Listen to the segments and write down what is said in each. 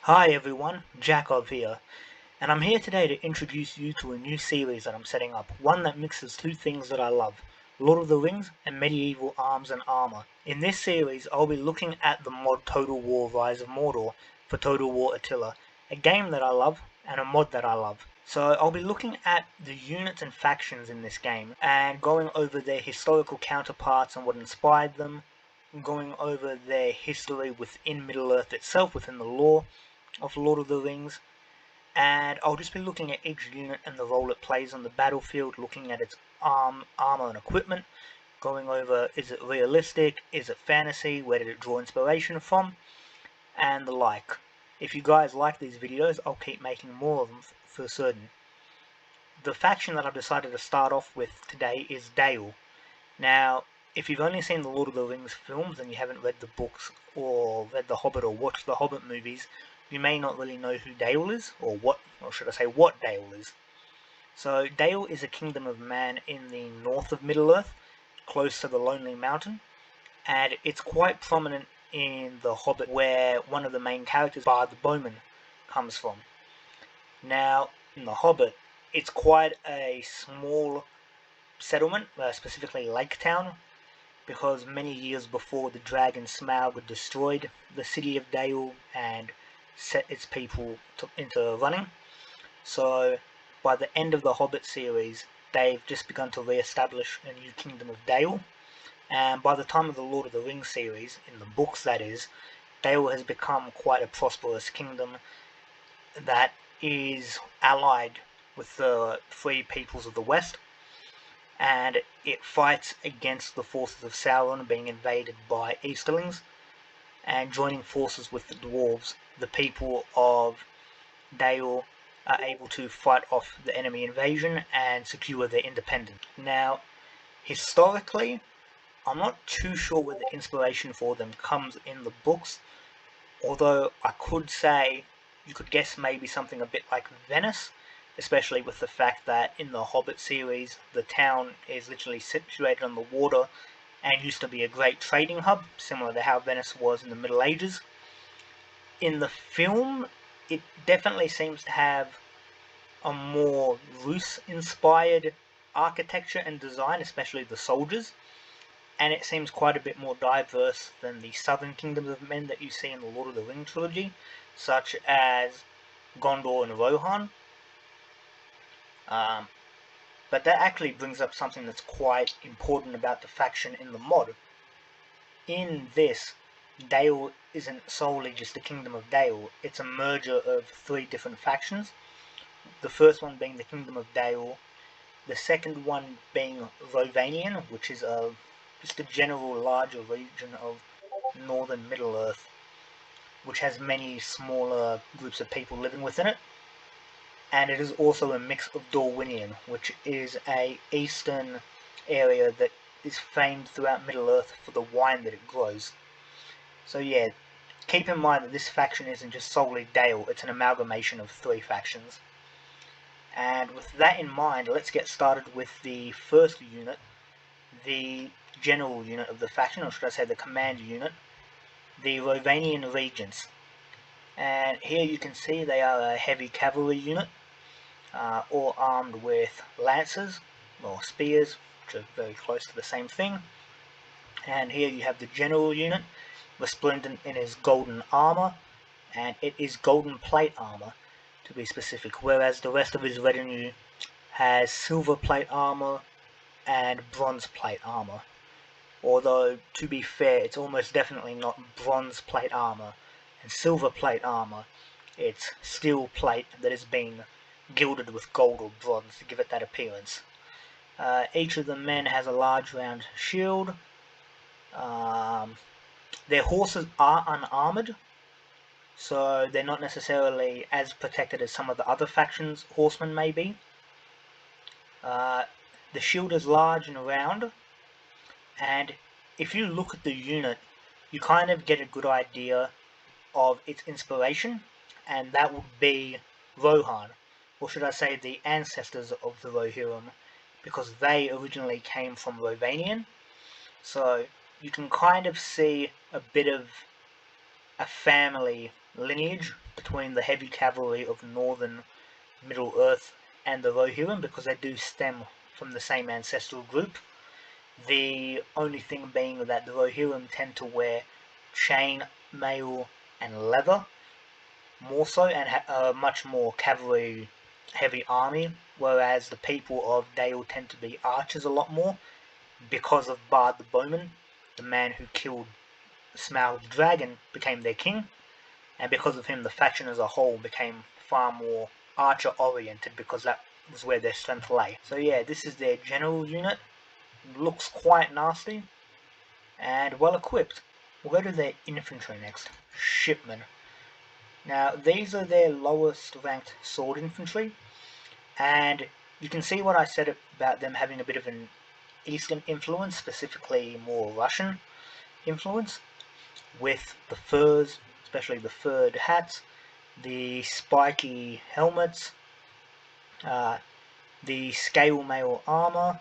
Hi everyone, Jakov here, and I'm here today to introduce you to a new series that I'm setting up, one that mixes two things that I love, Lord of the Rings and medieval arms and armor. In this series, I'll be looking at the mod Total War Rise of Mordor for Total War Attila, a game that I love and a mod that I love. So I'll be looking at the units and factions in this game and going over their historical counterparts and what inspired them, going over their history within Middle-earth itself, within the lore of Lord of the Rings, and I'll just be looking at each unit and the role it plays on the battlefield, looking at its armor and equipment, going over is it realistic, is it fantasy, where did it draw inspiration from, and the like. If you guys like these videos, I'll keep making more of them for certain. The faction that I've decided to start off with today is Dale. Now, if you've only seen the Lord of the Rings films and you haven't read the books or read The Hobbit or watched the Hobbit movies, you may not really know who Dale is, or should I say what Dale is. So Dale is a kingdom of man in the north of Middle-earth, close to the Lonely Mountain, and it's quite prominent in The Hobbit, where one of the main characters, Bard the Bowman, comes from. Now, in The Hobbit, it's quite a small settlement, specifically Laketown, because many years before the dragon Smaug destroyed the city of Dale and set its people into running. So by the end of the Hobbit series, they've just begun to re-establish a new kingdom of Dale, and by the time of the Lord of the Rings series, in the books that is, Dale has become quite a prosperous kingdom that is allied with the free peoples of the West, and it fights against the forces of Sauron being invaded by Easterlings, and joining forces with the dwarves, the people of Dale are able to fight off the enemy invasion and secure their independence. Now, historically, I'm not too sure where the inspiration for them comes in the books, although I could say, you could guess maybe something a bit like Venice, especially with the fact that in the Hobbit series, the town is literally situated on the water and used to be a great trading hub, similar to how Venice was in the Middle Ages. In the film, it definitely seems to have a more Rus-inspired architecture and design, especially the soldiers, and it seems quite a bit more diverse than the southern kingdoms of men that you see in the Lord of the Rings trilogy, such as Gondor and Rohan. But that actually brings up something that's quite important about the faction in the mod. In this, Dale isn't solely just the Kingdom of Dale, it's a merger of three different factions. The first one being the Kingdom of Dale, the second one being Rovanian, which is just a general larger region of northern Middle-earth, which has many smaller groups of people living within it. And it is also a mix of Gorwinian, which is a eastern area that is famed throughout Middle-earth for the wine that it grows. So yeah, keep in mind that this faction isn't just solely Dale, it's an amalgamation of three factions. And with that in mind, let's get started with the first unit, the general unit of the faction, or should I say the command unit, the Rovanian Regents. And here you can see they are a heavy cavalry unit, all armed with lances or spears, which are very close to the same thing. And here you have the general unit, resplendent in his golden armor, and it is golden plate armor to be specific, whereas the rest of his retinue has silver plate armor and bronze plate armor. Although, to be fair, it's almost definitely not bronze plate armor and silver plate armor, it's steel plate that has been gilded with gold or bronze to give it that appearance. Each of the men has a large round shield. Their horses are unarmored, so they're not necessarily as protected as some of the other factions' horsemen may be. The shield is large and round, and if you look at the unit, you kind of get a good idea of its inspiration, and that would be Rohan, or should I say the ancestors of the Rohirum, because they originally came from Rovanian. So you can kind of see a bit of a family lineage between the heavy cavalry of northern Middle-earth and the Rohirum, because they do stem from the same ancestral group. The only thing being that the Rohirum tend to wear chain, mail, and leather more so, and a much more cavalry heavy army, whereas the people of Dale tend to be archers a lot more, because of Bard the Bowman, the man who killed Smaug the Dragon, became their king, and because of him the faction as a whole became far more archer oriented, because that was where their strength lay. So yeah, this is their general unit. Looks quite nasty and well equipped. We'll go to their infantry next. Shipmen. Now these are their lowest ranked sword infantry, and you can see what I said about them having a bit of an Eastern influence, specifically more Russian influence, with the furs, especially the furred hats, the spiky helmets, the scale mail armor,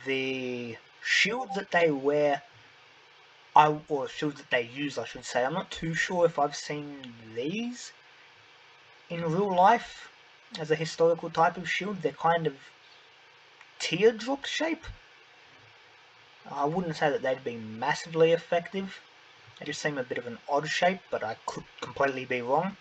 the shields that they wear, or shields that they use I should say. I'm not too sure if I've seen these in real life as a historical type of shield. They're kind of teardrop shape. I wouldn't say that they'd be massively effective. They just seem a bit of an odd shape, but I could completely be wrong.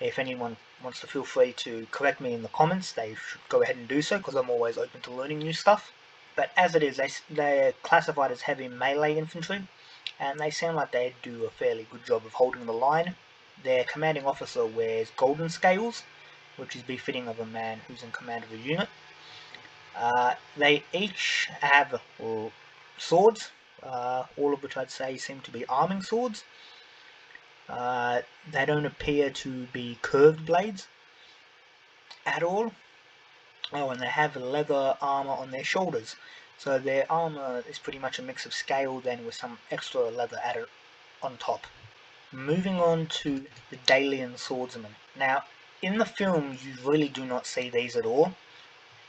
If anyone wants to feel free to correct me in the comments, they should go ahead and do so, because I'm always open to learning new stuff. But as it is, they're classified as heavy melee infantry, and they sound like they do a fairly good job of holding the line. Their commanding officer wears golden scales, which is befitting of a man who's in command of a unit. They each have swords, all of which I'd say seem to be arming swords. They don't appear to be curved blades at all. Oh, and they have leather armor on their shoulders, so their armor is pretty much a mix of scale then with some extra leather added on top. Moving on to the Dalian Swordsman. Now, in the film you really do not see these at all,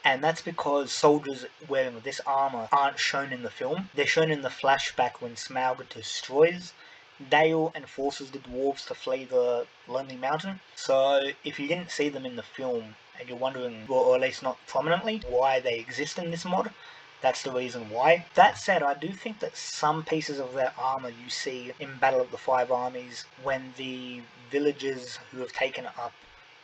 and that's because soldiers wearing this armor aren't shown in the film. They're shown in the flashback when Smaug destroys Dale and forces the dwarves to flee the Lonely Mountain. So if you didn't see them in the film and you're wondering, or at least not prominently, why they exist in this mod, that's the reason why. That said, I do think that some pieces of their armor you see in Battle of the Five Armies when the villagers who have taken up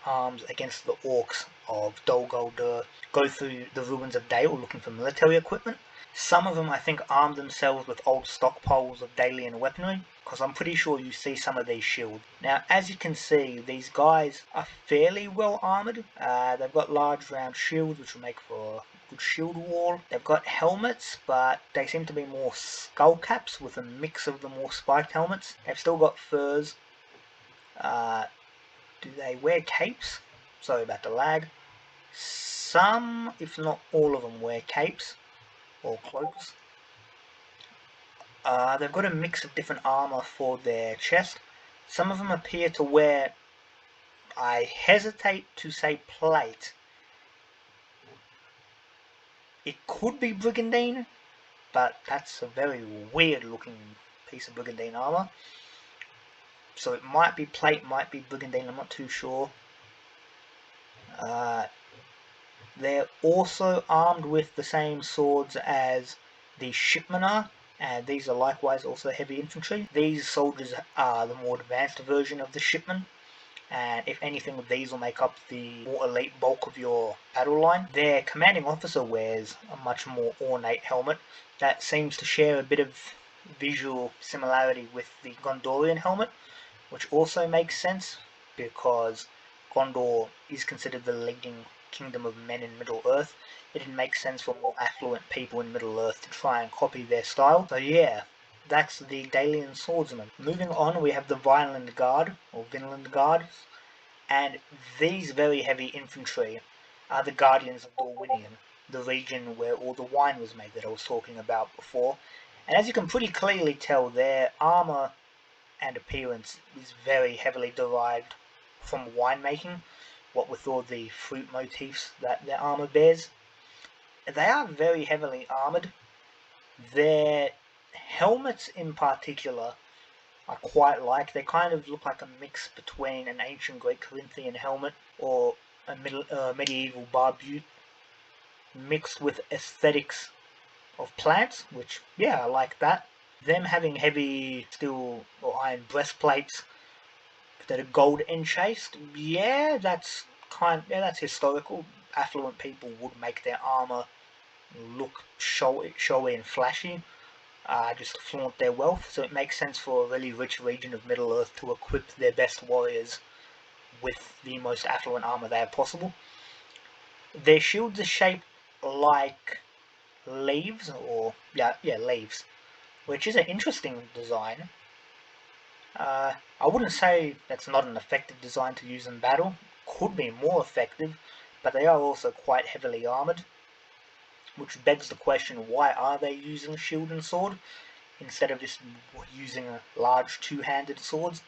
arms against the orcs of Dol Guldur go through the ruins of Dale looking for military equipment. Some of them I think arm themselves with old stockpiles of Dalian weaponry, because I'm pretty sure you see some of these shields. Now as you can see, these guys are fairly well armoured. They've got large round shields which will make for a good shield wall. They've got helmets, but they seem to be more skull caps with a mix of the more spiked helmets. They've still got furs. Do they wear capes? Sorry about the lag. Some, if not all of them, wear capes or cloaks. They've got a mix of different armor for their chest. Some of them appear to wear, I hesitate to say plate. It could be brigandine, but that's a very weird looking piece of brigandine armor. So it might be plate, might be brigandine, I'm not too sure. They're also armed with the same swords as the shipmen are, and these are likewise also heavy infantry. These soldiers are the more advanced version of the shipmen, and if anything, these will make up the more elite bulk of your battle line. Their commanding officer wears a much more ornate helmet that seems to share a bit of visual similarity with the Gondorian helmet, which also makes sense because Gondor is considered the leading kingdom of men in Middle-earth. It didn't make sense for more affluent people in Middle-earth to try and copy their style. So yeah, that's the Dalian Swordsman. Moving on, we have the Violin Guard, or Vinland Guards, and these very heavy infantry are the Guardians of Gorwinian, the region where all the wine was made that I was talking about before. And as you can pretty clearly tell, their armor and appearance is very heavily derived from winemaking, what with all the fruit motifs that their armor bears. They are very heavily armored. Their helmets in particular I quite like. They kind of look like a mix between an ancient Greek Corinthian helmet or a medieval barbute mixed with aesthetics of plants, which, yeah, I like that. Them having heavy steel or iron breastplates that are gold enchased, yeah, that's historical. Affluent people would make their armor look showy and flashy, just to flaunt their wealth. So it makes sense for a really rich region of Middle Earth to equip their best warriors with the most affluent armor they have possible. Their shields are shaped like leaves, or leaves, which is an interesting design. I wouldn't say that's not an effective design to use in battle. Could be more effective, but they are also quite heavily armored, which begs the question: why are they using shield and sword instead of just using a large two-handed swords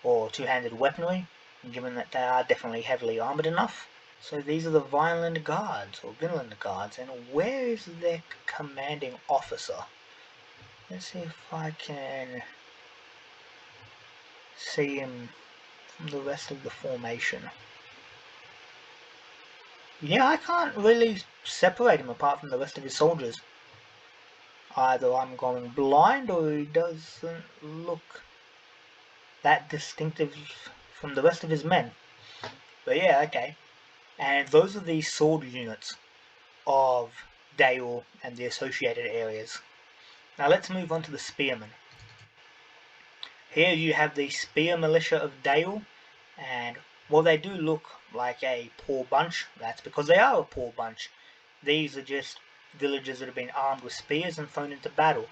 or two-handed weaponry? Given that they are definitely heavily armored enough. So these are the Violin Guards, or Vinland Guards, and where is their commanding officer? Let's see if I can see him from the rest of the formation. Yeah, I can't really separate him apart from the rest of his soldiers. Either I'm going blind or he doesn't look that distinctive from the rest of his men. But yeah, okay. And those are the sword units of Dale and the associated areas. Now let's move on to the Spearmen. Here you have the Spear Militia of Dale, and while they do look like a poor bunch, that's because they are a poor bunch. These are just villagers that have been armed with spears and thrown into battle.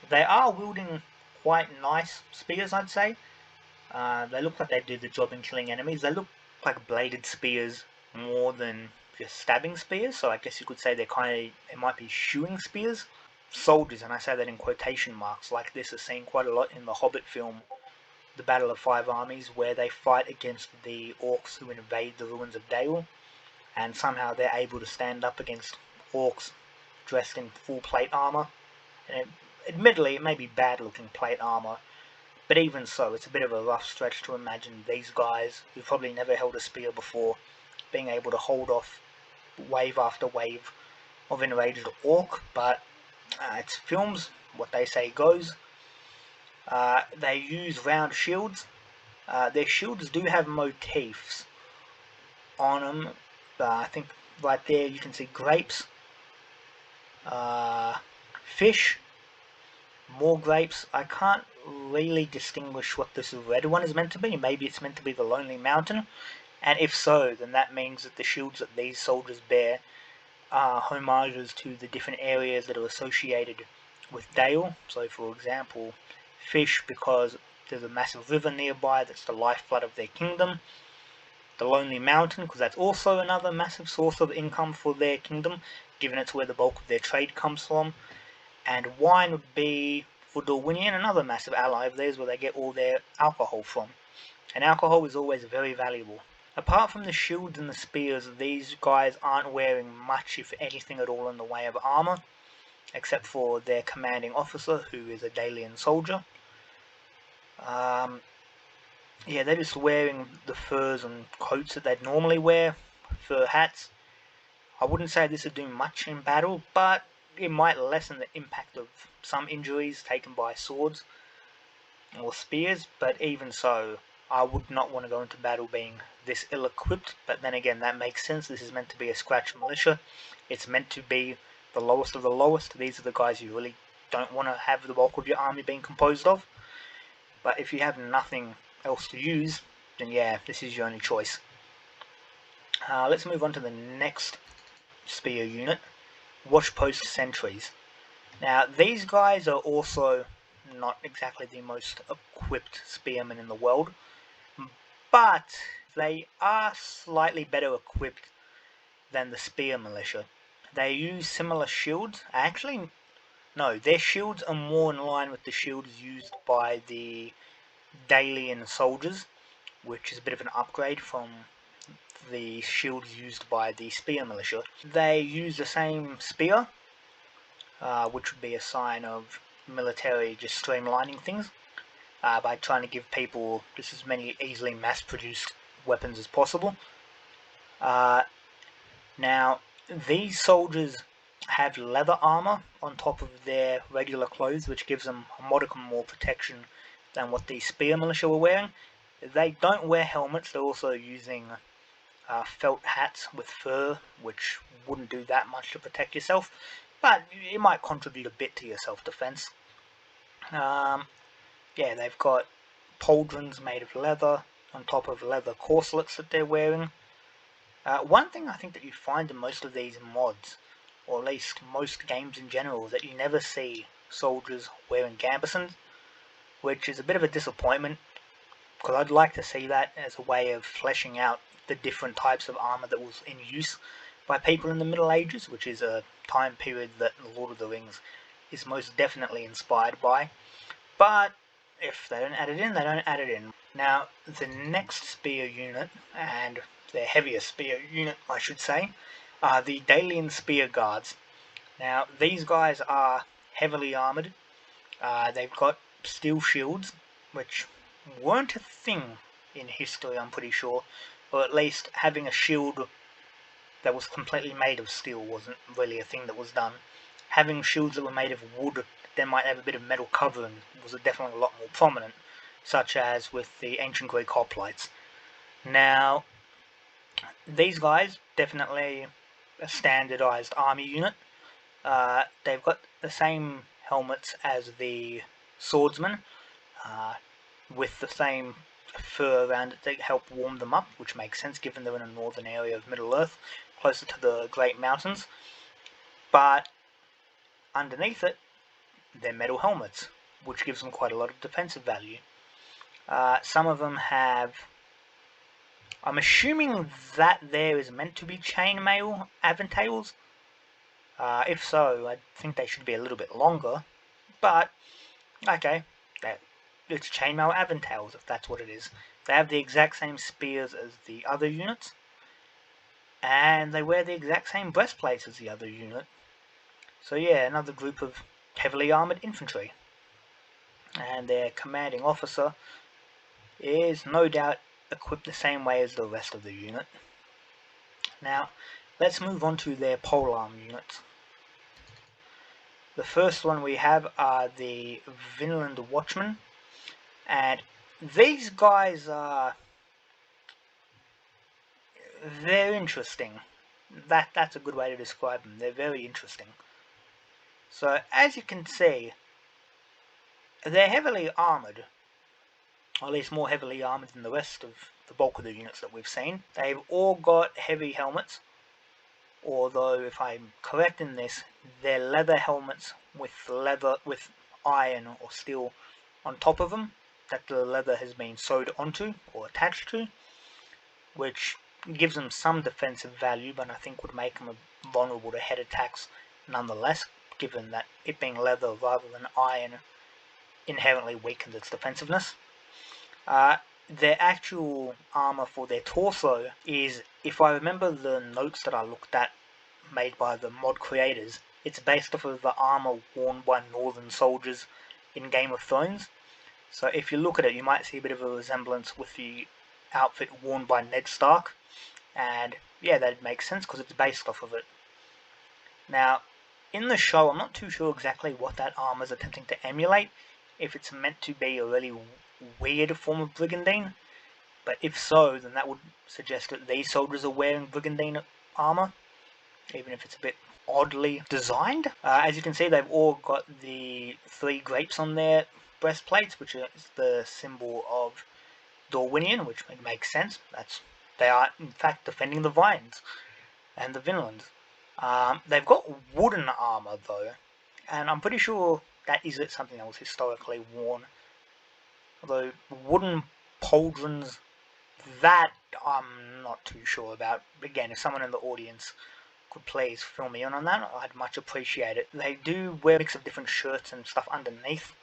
They are wielding quite nice spears, I'd say. They look like they do the job in killing enemies. They look like bladed spears more than just stabbing spears, so I guess you could say they might be shooing spears. Soldiers, and I say that in quotation marks, like this is seen quite a lot in the Hobbit film, The Battle of Five Armies, where they fight against the orcs who invade the ruins of Dale, and somehow they're able to stand up against orcs dressed in full plate armor. And admittedly, it may be bad looking plate armor, but even so, it's a bit of a rough stretch to imagine these guys, who've probably never held a spear before, being able to hold off wave after wave of enraged orc. But it's films, what they say goes. They use round shields. Their shields do have motifs on them. I think right there you can see grapes, fish, more grapes. I can't really distinguish what this red one is meant to be. Maybe it's meant to be the Lonely Mountain, and if so, then that means that the shields that these soldiers bear are homages to the different areas that are associated with Dale. So for example, fish because there's a massive river nearby that's the lifeblood of their kingdom. The Lonely Mountain because that's also another massive source of income for their kingdom, given it's where the bulk of their trade comes from. And wine would be, for Gorwinian, another massive ally of theirs where they get all their alcohol from. And alcohol is always very valuable. Apart from the shields and the spears, these guys aren't wearing much, if anything at all, in the way of armor, except for their commanding officer, who is a Dalian soldier. Yeah, they're just wearing the furs and coats that they'd normally wear, fur hats. I wouldn't say this would do much in battle, but it might lessen the impact of some injuries taken by swords or spears, but even so, I would not want to go into battle being this ill-equipped. But then again, that makes sense. This is meant to be a scratch militia. It's meant to be the lowest of the lowest. These are the guys you really don't want to have the bulk of your army being composed of. But if you have nothing else to use, then yeah, this is your only choice. Let's move on to the next spear unit, Watchpost Sentries. Now, these guys are also not exactly the most equipped spearmen in the world, but they are slightly better equipped than the spear militia. They use similar shields. Actually, no, their shields are more in line with the shields used by the Dalian soldiers, which is a bit of an upgrade from the shields used by the spear militia. They use the same spear, which would be a sign of military just streamlining things. by trying to give people just as many easily mass-produced weapons as possible. Now, these soldiers have leather armor on top of their regular clothes, which gives them a modicum more protection than what the spear militia were wearing. They don't wear helmets, they're also using felt hats with fur, which wouldn't do that much to protect yourself, but it might contribute a bit to your self-defense. Yeah, they've got pauldrons made of leather on top of leather corselets that they're wearing. One thing I think that you find in most of these mods, or at least most games in general, is that you never see soldiers wearing gambesons, which is a bit of a disappointment, because I'd like to see that as a way of fleshing out the different types of armour that was in use by people in the Middle Ages, which is a time period that The Lord of the Rings is most definitely inspired by. But if they don't add it in, they don't add it in. Now, the next spear unit, and their heavier spear unit, I should say, are the Dalian Spear Guards. Now, these guys are heavily armoured. They've got steel shields, which weren't a thing in history, I'm pretty sure. Or at least having a shield that was completely made of steel wasn't really a thing that was done. Having shields that were made of wood that might have a bit of metal covering was definitely a lot more prominent, such as with the ancient Greek hoplites. Now, these guys, definitely a standardized army unit. They've got the same helmets as the swordsmen, with the same fur around it to help warm them up, which makes sense given they're in a northern area of Middle-earth, closer to the Great Mountains. But underneath it, they're metal helmets, which gives them quite a lot of defensive value. Some of them have... I'm assuming that there is meant to be chainmail aventails. If so, I think they should be a little bit longer. But, okay, it's chainmail aventails, if that's what it is. They have the exact same spears as the other units, and they wear the exact same breastplates as the other unit. So yeah, another group of heavily armoured infantry. And their commanding officer is no doubt equipped the same way as the rest of the unit. Now, let's move on to their polearm units. The first one we have are the Finland Watchmen, and these guys are... they're interesting. That's a good way to describe them. They're very interesting. So, as you can see, they're heavily armoured, or at least more heavily armoured than the rest of the bulk of the units that we've seen. They've all got heavy helmets, although if I'm correct in this, they're leather helmets with iron or steel on top of them that the leather has been sewed onto or attached to, which gives them some defensive value, but I think would make them vulnerable to head attacks nonetheless, given that it being leather rather than iron inherently weakens its defensiveness. Their actual armour for their torso is, if I remember the notes that I looked at made by the mod creators, it's based off of the armour worn by northern soldiers in Game of Thrones. So if you look at it, you might see a bit of a resemblance with the outfit worn by Ned Stark, and yeah, that makes sense because it's based off of it. Now, in the show, I'm not too sure exactly what that armour is attempting to emulate, if it's meant to be a really weird form of brigandine, but if so, then that would suggest that these soldiers are wearing brigandine armour, even if it's a bit oddly designed. As you can see, they've all got the 3 grapes on their breastplates, which is the symbol of Gorwinian, which makes sense. They are in fact defending the vines and the Vinlands. They've got wooden armour though, and I'm pretty sure that is something that was historically worn. Although wooden pauldrons, that I'm not too sure about. Again, if someone in the audience could please fill me in on that, I'd much appreciate it. They do wear a mix of different shirts and stuff underneath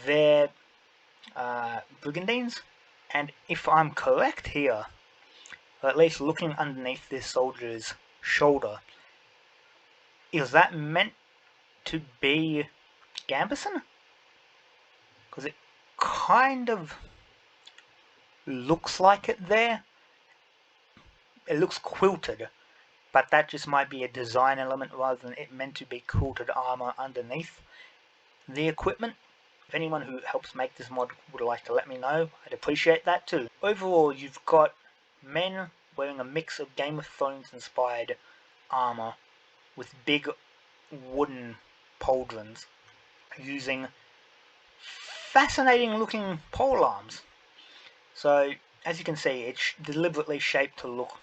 their brigandines, and if I'm correct here, or at least looking underneath this soldier's shoulder, is that meant to be gambeson? Because it kind of looks like it there. It looks quilted, but that just might be a design element rather than it meant to be quilted armor underneath the equipment. If anyone who helps make this mod would like to let me know, I'd appreciate that too. Overall, you've got men wearing a mix of Game of Thrones inspired armor with big wooden pauldrons using fascinating looking polearms. So as you can see, it's deliberately shaped to look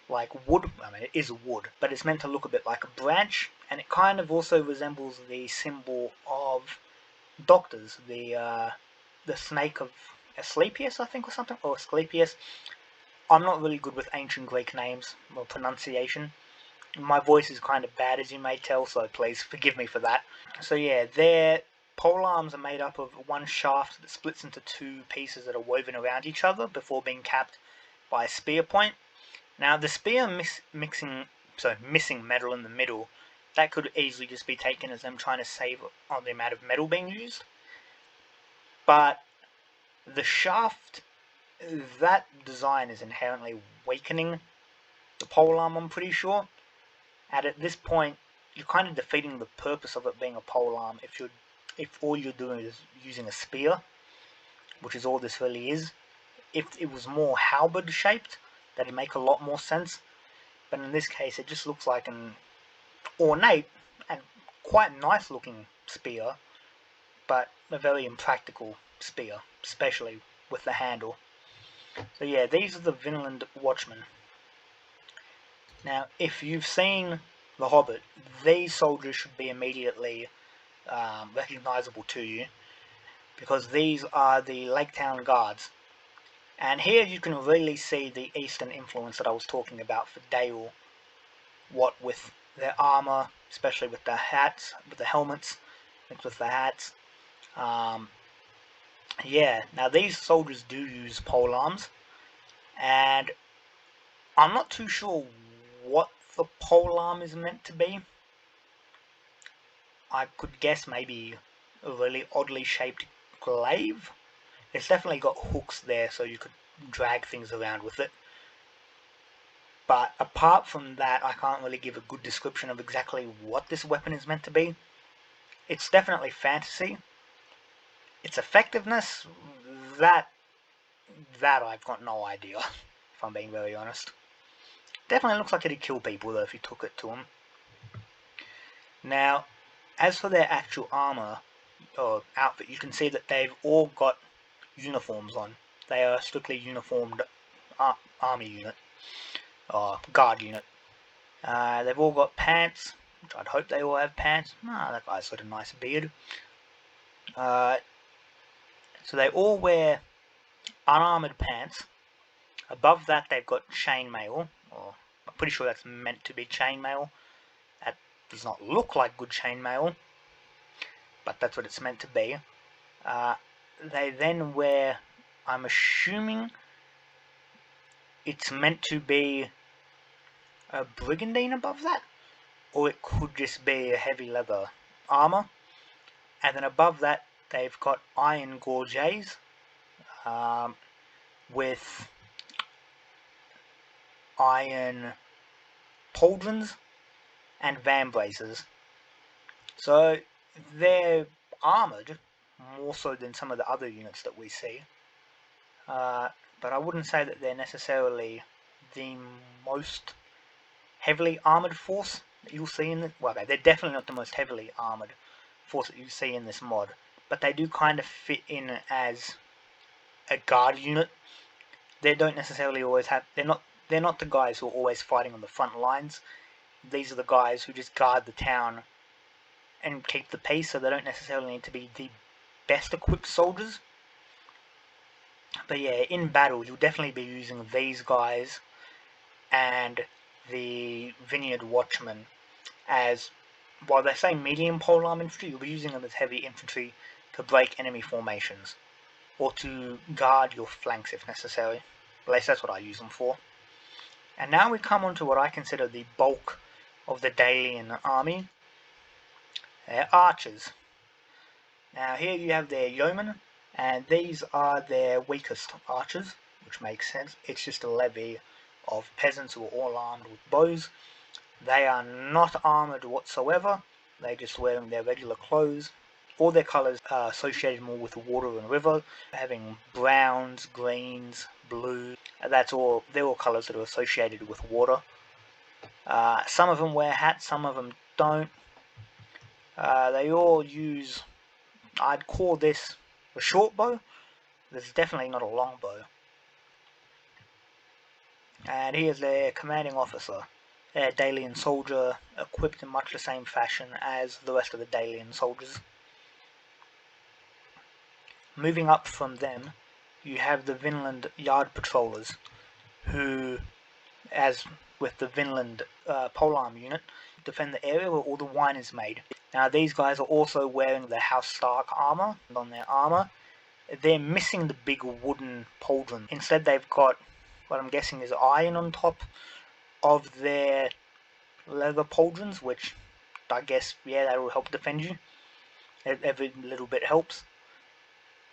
like wood. I mean, it is wood, but it's meant to look a bit like a branch, and it kind of also resembles the symbol of doctors, the snake of Asclepius, I think, or something, or Asclepius. I'm not really good with ancient Greek names or pronunciation. My voice is kind of bad, as you may tell, so please forgive me for that. So yeah, their polearms are made up of one shaft that splits into two pieces that are woven around each other before being capped by a spear point. Now the spear missing metal in the middle, that could easily just be taken as them trying to save on the amount of metal being used. But the shaft, that design is inherently weakening the polearm, I'm pretty sure. And at this point, you're kind of defeating the purpose of it being a polearm if all you're doing is using a spear, which is all this really is. If it was more halberd shaped, that'd make a lot more sense. But in this case, it just looks like an ornate and quite nice looking spear, but a very impractical spear, especially with the handle. So yeah, these are the Finland Watchmen. Now, if you've seen The Hobbit, these soldiers should be immediately recognisable to you, because these are the Laketown Guards. And here you can really see the Eastern influence that I was talking about for Dale. What with their armour, especially with the hats, with the helmets, mixed with the hats. Yeah, now these soldiers do use polearms, and I'm not too sure what the polearm is meant to be. I could guess maybe a really oddly shaped glaive. It's definitely got hooks there so you could drag things around with it. But apart from that, I can't really give a good description of exactly what this weapon is meant to be. It's definitely fantasy. Its effectiveness, that I've got no idea, if I'm being very honest. Definitely looks like it'd kill people though if you took it to them. Now, as for their actual armour or outfit, you can see that they've all got uniforms on. They are a strictly uniformed army unit, or guard unit. They've all got pants, which I'd hope they all have pants. That guy's got a nice beard. So they all wear unarmoured pants. Above that they've got chainmail, or I'm pretty sure that's meant to be chainmail. That does not look like good chainmail, but that's what it's meant to be. They then wear, I'm assuming it's meant to be a brigandine above that, or it could just be a heavy leather armour. And then above that they've got iron gorgets with iron pauldrons and vambraces. So they're armoured more so than some of the other units that we see. But I wouldn't say that they're necessarily the most heavily armoured force that you'll see in the... Well, okay, they're definitely not the most heavily armoured force that you see in this mod, but they do kind of fit in as a guard unit. They don't necessarily always have... They're not the guys who are always fighting on the front lines. These are the guys who just guard the town and keep the peace, so they don't necessarily need to be the best equipped soldiers. But yeah, in battle you'll definitely be using these guys and the Vineyard Watchmen as, while they say medium polearm infantry, you'll be using them as heavy infantry to break enemy formations, or to guard your flanks if necessary. At least that's what I use them for. And now we come on to what I consider the bulk of the Dalian army. They're archers. Now here you have their yeomen And these are their weakest archers, which makes sense. It's just a levy of peasants who are all armed with bows. They are not armoured whatsoever, they're just wearing their regular clothes. All their colours are associated more with water and river, having browns, greens, blues. That's all. They're all colours that are associated with water. Some of them wear hats, some of them don't. They all use, I'd call this a short bow. This is definitely not a long bow. And here's their commanding officer, a Dalian soldier, equipped in much the same fashion as the rest of the Dalian soldiers. Moving up from them, you have the Finland Yard patrollers, who, as with the Finland polearm unit, defend the area where all the wine is made. Now these guys are also wearing the House Stark armour, and on their armour, they're missing the big wooden pauldron. Instead they've got what I'm guessing is iron on top of their leather pauldrons, which I guess, yeah, that will help defend you. Every little bit helps.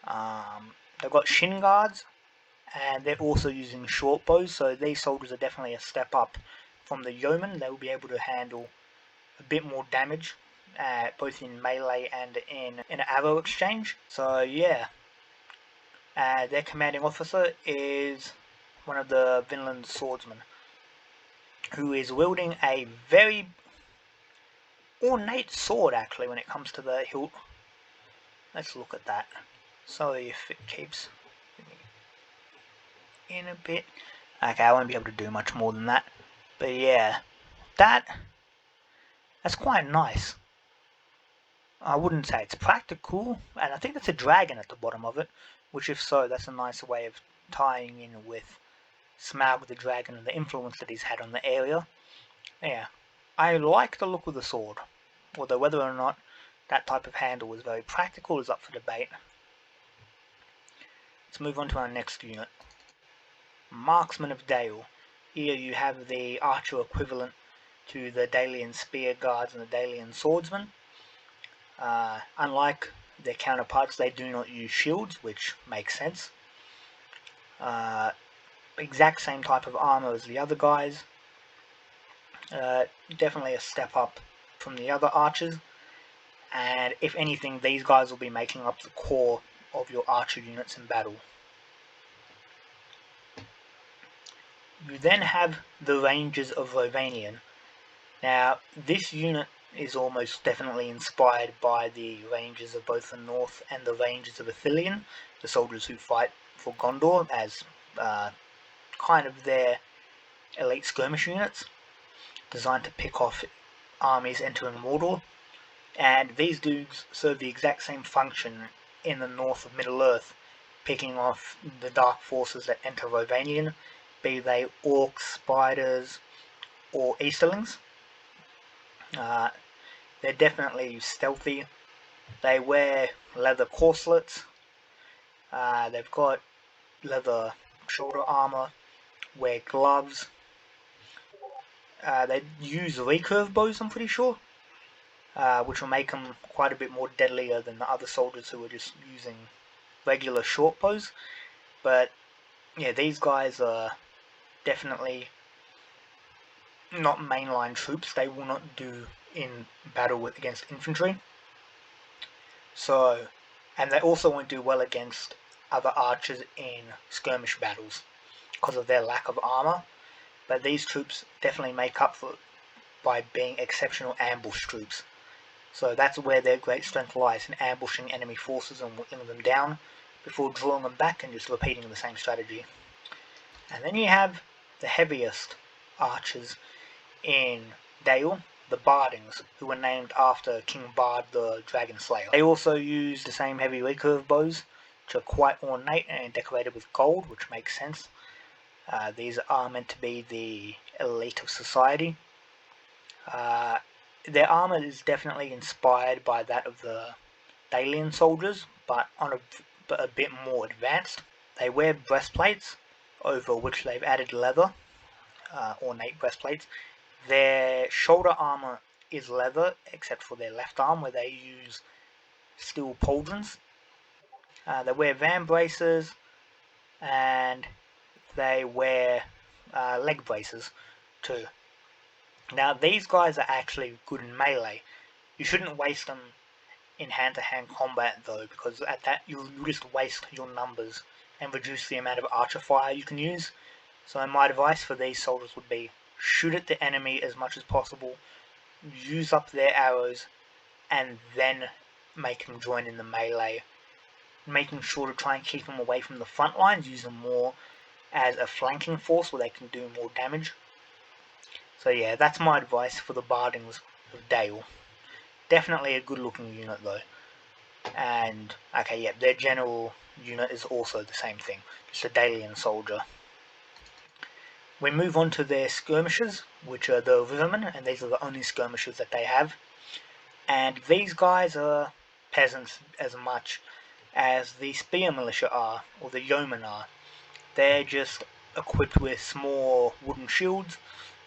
They've got shin guards, and they're also using short bows, so these soldiers are definitely a step up from the yeomen. They will be able to handle a bit more damage, both in melee and in an arrow exchange. So yeah, their commanding officer is one of the Finland Swordsmen, who is wielding a very ornate sword actually when it comes to the hilt. Let's look at that. Sorry if it keeps in a bit. Okay, I won't be able to do much more than that. But yeah, that's quite nice. I wouldn't say it's practical, and I think that's a dragon at the bottom of it, which if so, that's a nice way of tying in with Smaug the dragon and the influence that he's had on the area. Yeah, I like the look of the sword, although whether or not that type of handle was very practical is up for debate. Let's move on to our next unit. Marksman of Dale. Here you have the archer equivalent to the Dalian Spear Guards and the Dalian Swordsman. Unlike their counterparts, they do not use shields, which makes sense. Exact same type of armor as the other guys. Definitely a step up from the other archers, and if anything, these guys will be making up the core of your archer units in battle. You then have the Rangers of Rovanian. Now, this unit is almost definitely inspired by the Rangers of both the North and the Rangers of Ithilien, the soldiers who fight for Gondor as kind of their elite skirmish units, designed to pick off armies entering Mordor. And these dudes serve the exact same function in the north of Middle-earth, picking off the dark forces that enter Rovanian, be they orcs, spiders, or Easterlings. They're definitely stealthy. They wear leather corselets. They've got leather shoulder armor, wear gloves. They use recurve bows, I'm pretty sure, which will make them quite a bit more deadlier than the other soldiers who are just using regular short bows. But yeah, these guys are definitely not mainline troops. They will not do in battle against infantry. So, and they also won't do well against other archers in skirmish battles because of their lack of armor. But these troops definitely make up for it by being exceptional ambush troops. So that's where their great strength lies, in ambushing enemy forces and whittling them down before drawing them back and just repeating the same strategy. And then you have the heaviest archers in Dale, the Bardings, who were named after King Bard the Dragon Slayer. They also use the same heavy recurve bows, which are quite ornate and decorated with gold, which makes sense. These are meant to be the elite of society. Their armor is definitely inspired by that of the Dalian soldiers, but a bit more advanced. They wear breastplates, over which they've added leather, ornate breastplates. Their shoulder armor is leather, except for their left arm, where they use steel pauldrons. They wear van braces and they wear leg braces too. Now these guys are actually good in melee. You shouldn't waste them in hand-to-hand combat though, because at that you'll just waste your numbers and reduce the amount of archer fire you can use. So my advice for these soldiers would be shoot at the enemy as much as possible, use up their arrows, and then make them join in the melee. Making sure to try and keep them away from the front lines, use them more as a flanking force where they can do more damage. So yeah, that's my advice for the Bardings of Dale. Definitely a good looking unit though. And okay, yeah, their general unit is also the same thing, just a Dalian soldier. We move on to their skirmishes, which are the Rohirum, and these are the only skirmishes that they have. And these guys are peasants as much as the spear militia are, or the yeomen are. They're just equipped with small wooden shields,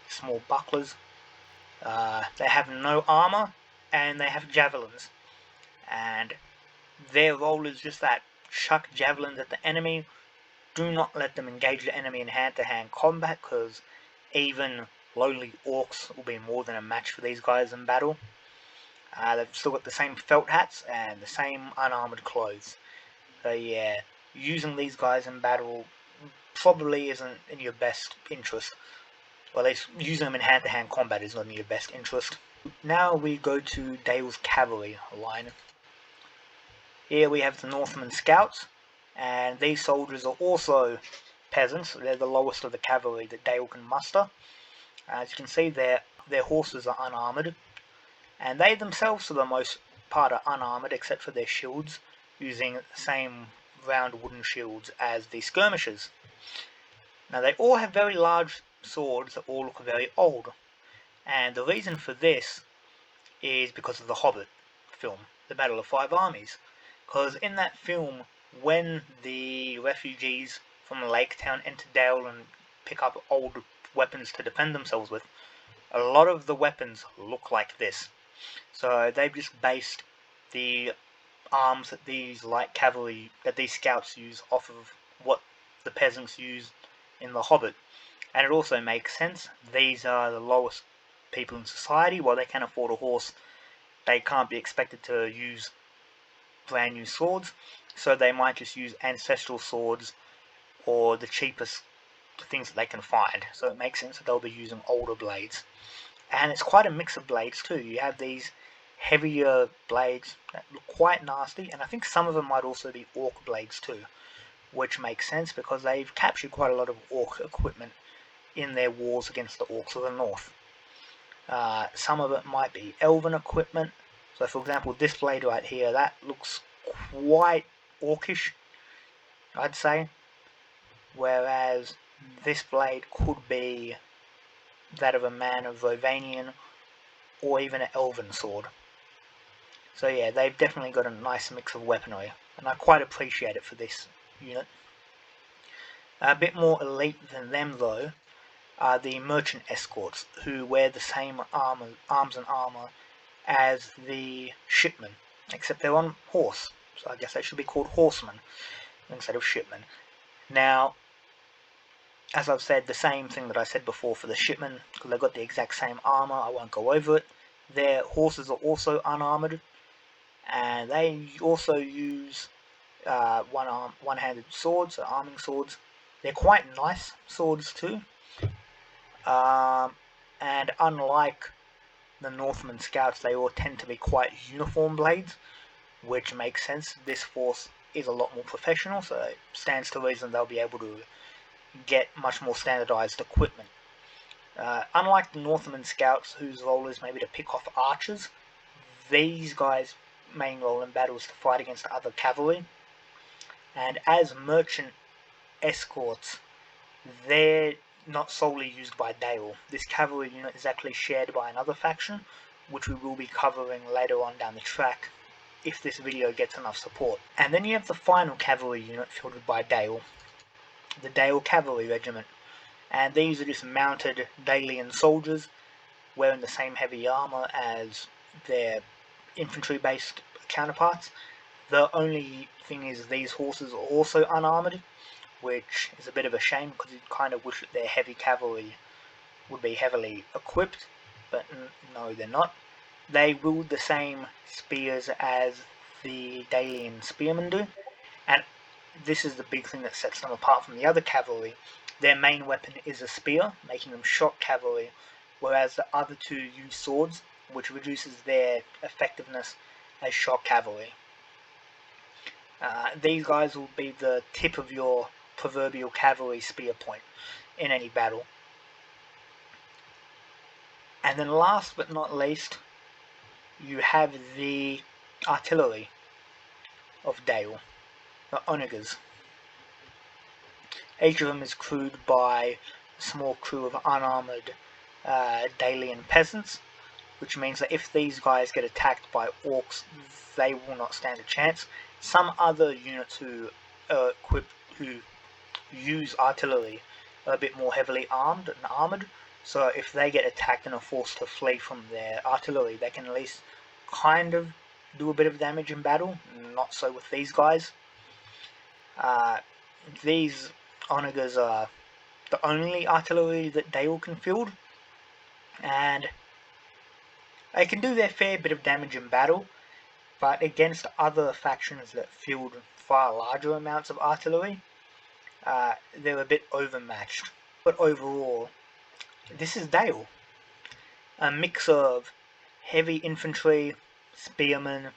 small bucklers. They have no armor, and they have javelins. And their role is just that: chuck javelins at the enemy. Do not let them engage the enemy in hand-to-hand combat, because even lowly orcs will be more than a match for these guys in battle. They've still got the same felt hats and the same unarmored clothes. So yeah, using these guys in battle probably isn't in your best interest. Or at least using them in hand-to-hand combat is not in your best interest. Now we go to Dale's cavalry line. Here we have the Northman Scouts, and these soldiers are also peasants. They're the lowest of the cavalry that Dale can muster. As you can see, their horses are unarmoured, and they themselves for the most part are unarmoured except for their shields, using the same round wooden shields as the skirmishers. Now they all have very large swords that all look very old, and the reason for this is because of the Hobbit film, The Battle of Five Armies. Because in that film, when the refugees from Laketown enter Dale and pick up old weapons to defend themselves with, a lot of the weapons look like this. So they've just based the arms that these light cavalry, that these scouts use, off of what the peasants used in The Hobbit. And it also makes sense. These are the lowest people in society. While they can afford a horse, they can't be expected to use brand new swords, so they might just use ancestral swords or the cheapest things that they can find. So it makes sense that they'll be using older blades. And it's quite a mix of blades too. You have these heavier blades that look quite nasty, and I think some of them might also be orc blades too, which makes sense because they've captured quite a lot of orc equipment in their wars against the orcs of the north. Some of it might be elven equipment. So for example, this blade right here, that looks quite orcish, I'd say. Whereas this blade could be that of a man of Rovanian or even an elven sword. So yeah, they've definitely got a nice mix of weaponry, and I quite appreciate it for this unit. A bit more elite than them though are the merchant escorts, who wear the same arms and armour as the shipmen, except they're on horse, so I guess they should be called horsemen instead of shipmen. Now, as I've said, the same thing that I said before for the shipmen, because they've got the exact same armour, I won't go over it. Their horses are also unarmoured, and they also use one-handed swords, arming swords. They're quite nice swords too, and unlike the Northman Scouts, they all tend to be quite uniform blades, which makes sense. This force is a lot more professional, so it stands to reason they'll be able to get much more standardized equipment. Unlike the Northman Scouts, whose role is maybe to pick off archers, these guys' main role in battle is to fight against other cavalry. And as merchant escorts, they're not solely used by Dale. This cavalry unit is actually shared by another faction, which we will be covering later on down the track if this video gets enough support. And then you have the final cavalry unit fielded by Dale, the Dale Cavalry Regiment. And these are just mounted Dalian soldiers wearing the same heavy armour as their infantry based counterparts. The only thing is these horses are also unarmoured, which is a bit of a shame because you kind of wish that their heavy cavalry would be heavily equipped, but no, they're not. They wield the same spears as the Dalian Spearmen do, and this is the big thing that sets them apart from the other cavalry. Their main weapon is a spear, making them shock cavalry, whereas the other two use swords, which reduces their effectiveness as shock cavalry. These guys will be the tip of your proverbial cavalry spear point in any battle. And then last but not least, you have the artillery of Dale, the onagers. Each of them is crewed by a small crew of unarmoured Dalian peasants, which means that if these guys get attacked by orcs, they will not stand a chance. Some other units who are equipped, who use artillery, are a bit more heavily armed and armoured, so if they get attacked and are forced to flee from their artillery, they can at least kind of do a bit of damage in battle. Not so with these guys. These onagers are the only artillery that Dale can field, and they can do their fair bit of damage in battle, but against other factions that field far larger amounts of artillery, they're a bit overmatched. But overall, this is Dale. A mix of heavy infantry, spearmen,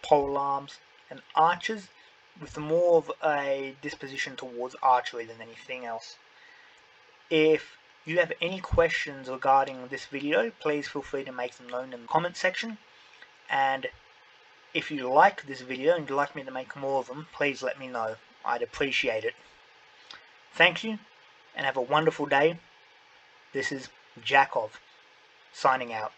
polearms, and archers, with more of a disposition towards archery than anything else. If you have any questions regarding this video, please feel free to make them known in the comment section. And if you like this video and you'd like me to make more of them, please let me know. I'd appreciate it. Thank you, and have a wonderful day. This is Jakov, signing out.